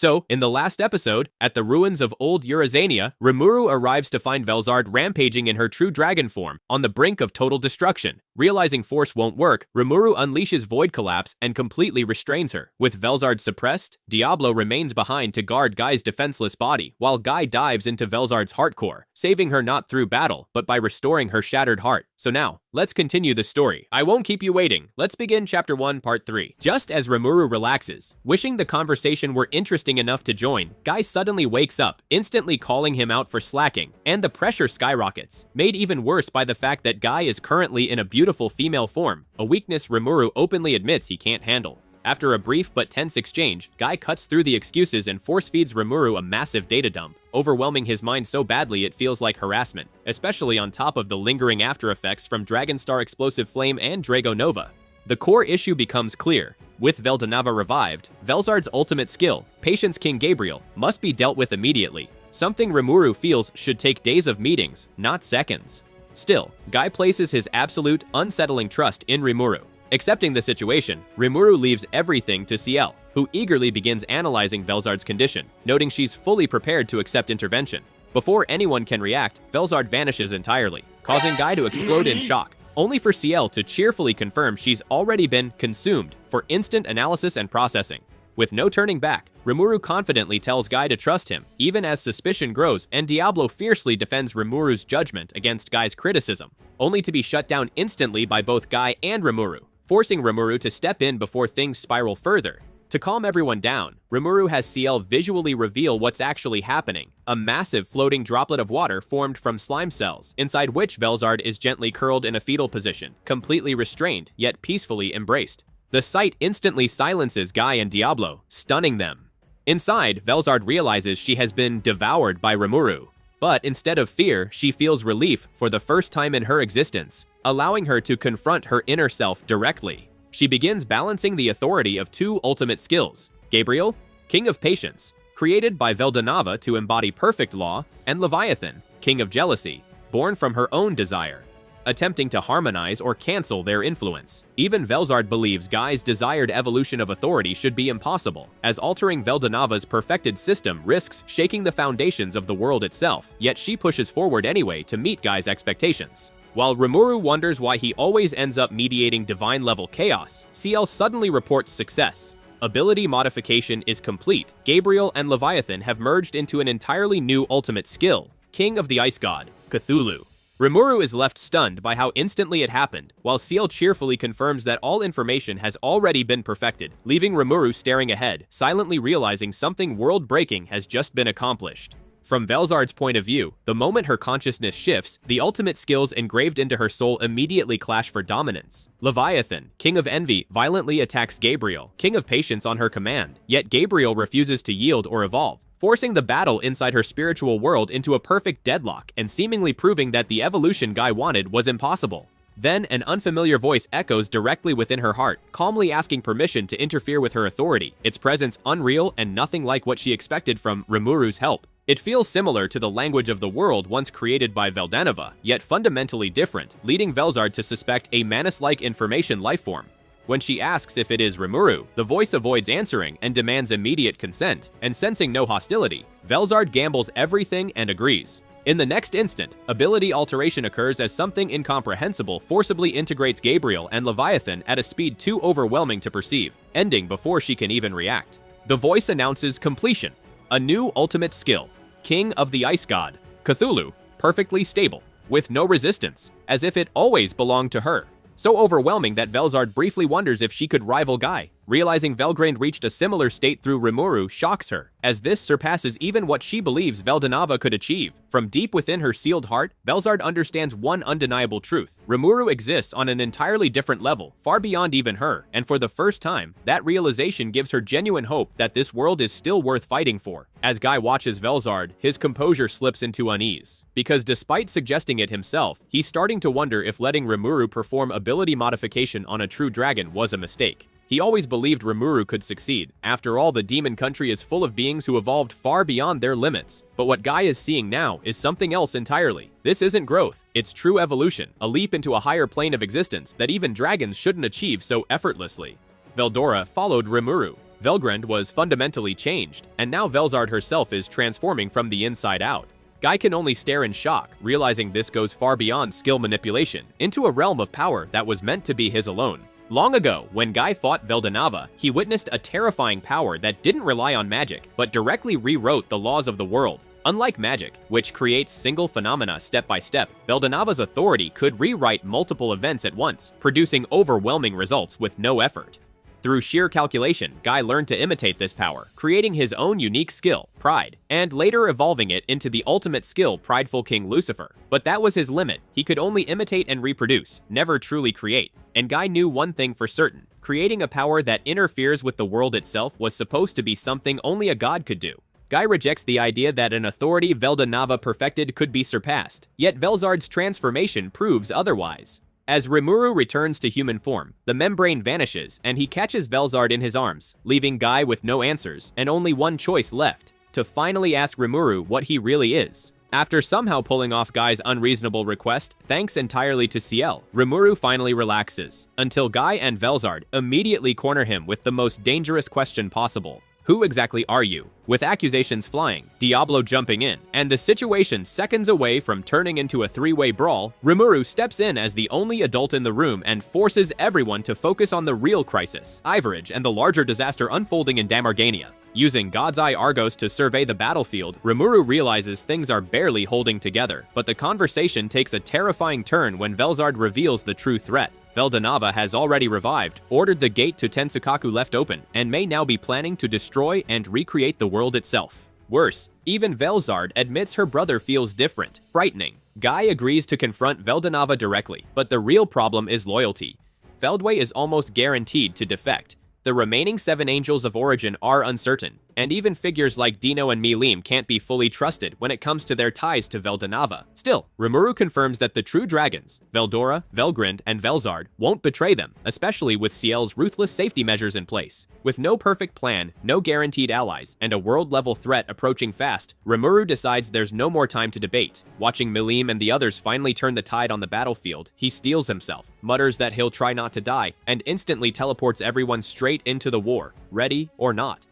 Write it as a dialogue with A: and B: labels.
A: So, in the last episode, at the ruins of old Eurazania, Rimuru arrives to find Velzard rampaging in her true dragon form, on the brink of total destruction. Realizing force won't work, Rimuru unleashes Void Collapse and completely restrains her. With Velzard suppressed, Diablo remains behind to guard Guy's defenseless body, while Guy dives into Velzard's heart core, saving her not through battle, but by restoring her shattered heart. So now, let's continue the story. I won't keep you waiting. Let's begin Chapter 1, Part 3. Just as Rimuru relaxes, wishing the conversation were interesting enough to join, Guy suddenly wakes up, instantly calling him out for slacking, and the pressure skyrockets, made even worse by the fact that Guy is currently in a beautiful female form, a weakness Rimuru openly admits he can't handle. After a brief but tense exchange, Guy cuts through the excuses and force-feeds Rimuru a massive data dump, overwhelming his mind so badly it feels like harassment, especially on top of the lingering after effects from Dragonstar Explosive Flame and Drago Nova. The core issue becomes clear. With Veldanava revived, Velzard's ultimate skill, Patience King Gabriel, must be dealt with immediately, something Rimuru feels should take days of meetings, not seconds. Still, Guy places his absolute, unsettling trust in Rimuru. Accepting the situation, Rimuru leaves everything to Ciel, who eagerly begins analyzing Velzard's condition, noting she's fully prepared to accept intervention. Before anyone can react, Velzard vanishes entirely, causing Guy to explode in shock, only for Ciel to cheerfully confirm she's already been consumed for instant analysis and processing. With no turning back, Rimuru confidently tells Guy to trust him, even as suspicion grows and Diablo fiercely defends Rimuru's judgment against Guy's criticism, only to be shut down instantly by both Guy and Rimuru, forcing Rimuru to step in before things spiral further. To calm everyone down, Rimuru has Ciel visually reveal what's actually happening, a massive floating droplet of water formed from slime cells, inside which Velzard is gently curled in a fetal position, completely restrained, yet peacefully embraced. The sight instantly silences Guy and Diablo, stunning them. Inside, Velzard realizes she has been devoured by Rimuru, but instead of fear, she feels relief for the first time in her existence, allowing her to confront her inner self directly. She begins balancing the authority of two ultimate skills, Gabriel, King of Patience, created by Veldanava to embody perfect law, and Leviathan, King of Jealousy, born from her own desire, attempting to harmonize or cancel their influence. Even Velzard believes Guy's desired evolution of authority should be impossible, as altering Veldanava's perfected system risks shaking the foundations of the world itself, yet she pushes forward anyway to meet Guy's expectations. While Rimuru wonders why he always ends up mediating divine-level chaos, Ciel suddenly reports success. Ability modification is complete. Gabriel and Leviathan have merged into an entirely new ultimate skill, King of the Ice God, Cthulhu. Rimuru is left stunned by how instantly it happened, while Ciel cheerfully confirms that all information has already been perfected, leaving Rimuru staring ahead, silently realizing something world-breaking has just been accomplished. From Velzard's point of view, the moment her consciousness shifts, the ultimate skills engraved into her soul immediately clash for dominance. Leviathan, King of Envy, violently attacks Gabriel, King of Patience, on her command, yet Gabriel refuses to yield or evolve, forcing the battle inside her spiritual world into a perfect deadlock and seemingly proving that the evolution Guy wanted was impossible. Then, an unfamiliar voice echoes directly within her heart, calmly asking permission to interfere with her authority, its presence unreal and nothing like what she expected from Rimuru's help. It feels similar to the language of the world once created by Veldanava, yet fundamentally different, leading Velzard to suspect a Manus-like information lifeform. When she asks if it is Rimuru, the voice avoids answering and demands immediate consent, and sensing no hostility, Velzard gambles everything and agrees. In the next instant, ability alteration occurs as something incomprehensible forcibly integrates Gabriel and Leviathan at a speed too overwhelming to perceive, ending before she can even react. The voice announces completion, a new ultimate skill, King of the Ice God, Cthulhu, perfectly stable, with no resistance, as if it always belonged to her. So overwhelming that Velzard briefly wonders if she could rival Guy. Realizing Velgrain reached a similar state through Rimuru shocks her, as this surpasses even what she believes Veldanava could achieve. From deep within her sealed heart, Velzard understands one undeniable truth. Rimuru exists on an entirely different level, far beyond even her, and for the first time, that realization gives her genuine hope that this world is still worth fighting for. As Guy watches Velzard, his composure slips into unease, because despite suggesting it himself, he's starting to wonder if letting Rimuru perform ability modification on a true dragon was a mistake. He always believed Rimuru could succeed. After all, the demon country is full of beings who evolved far beyond their limits. But what Guy is seeing now is something else entirely. This isn't growth, it's true evolution, a leap into a higher plane of existence that even dragons shouldn't achieve so effortlessly. Veldora followed Rimuru. Velgrand was fundamentally changed, and now Velzard herself is transforming from the inside out. Guy can only stare in shock, realizing this goes far beyond skill manipulation, into a realm of power that was meant to be his alone. Long ago, when Guy fought Veldanava, he witnessed a terrifying power that didn't rely on magic, but directly rewrote the laws of the world. Unlike magic, which creates single phenomena step by step, Veldanava's authority could rewrite multiple events at once, producing overwhelming results with no effort. Through sheer calculation, Guy learned to imitate this power, creating his own unique skill, Pride, and later evolving it into the ultimate skill, Prideful King Lucifer. But that was his limit. He could only imitate and reproduce, never truly create. And Guy knew one thing for certain: creating a power that interferes with the world itself was supposed to be something only a god could do. Guy rejects the idea that an authority Veldanava perfected could be surpassed, yet Velzard's transformation proves otherwise. As Rimuru returns to human form, the membrane vanishes and he catches Velzard in his arms, leaving Guy with no answers and only one choice left: to finally ask Rimuru what he really is. After somehow pulling off Guy's unreasonable request, thanks entirely to Ciel, Rimuru finally relaxes, until Guy and Velzard immediately corner him with the most dangerous question possible: who exactly are you? With accusations flying, Diablo jumping in, and the situation seconds away from turning into a three-way brawl, Rimuru steps in as the only adult in the room and forces everyone to focus on the real crisis, Ivorage, and the larger disaster unfolding in Damargania. Using God's Eye Argos to survey the battlefield, Rimuru realizes things are barely holding together, but the conversation takes a terrifying turn when Velzard reveals the true threat. Veldanava has already revived, ordered the gate to Tensukaku left open, and may now be planning to destroy and recreate the world itself. Worse, even Velzard admits her brother feels different, frightening. Guy agrees to confront Veldanava directly, but the real problem is loyalty. Feldway is almost guaranteed to defect. The remaining 7 Angels of Origin are uncertain, and even figures like Dino and Milim can't be fully trusted when it comes to their ties to Veldanava. Still, Rimuru confirms that the true dragons, Veldora, Velgrand, and Velzard, won't betray them, especially with Ciel's ruthless safety measures in place. With no perfect plan, no guaranteed allies, and a world-level threat approaching fast, Rimuru decides there's no more time to debate. Watching Milim and the others finally turn the tide on the battlefield, he steels himself, mutters that he'll try not to die, and instantly teleports everyone straight into the war, ready or not.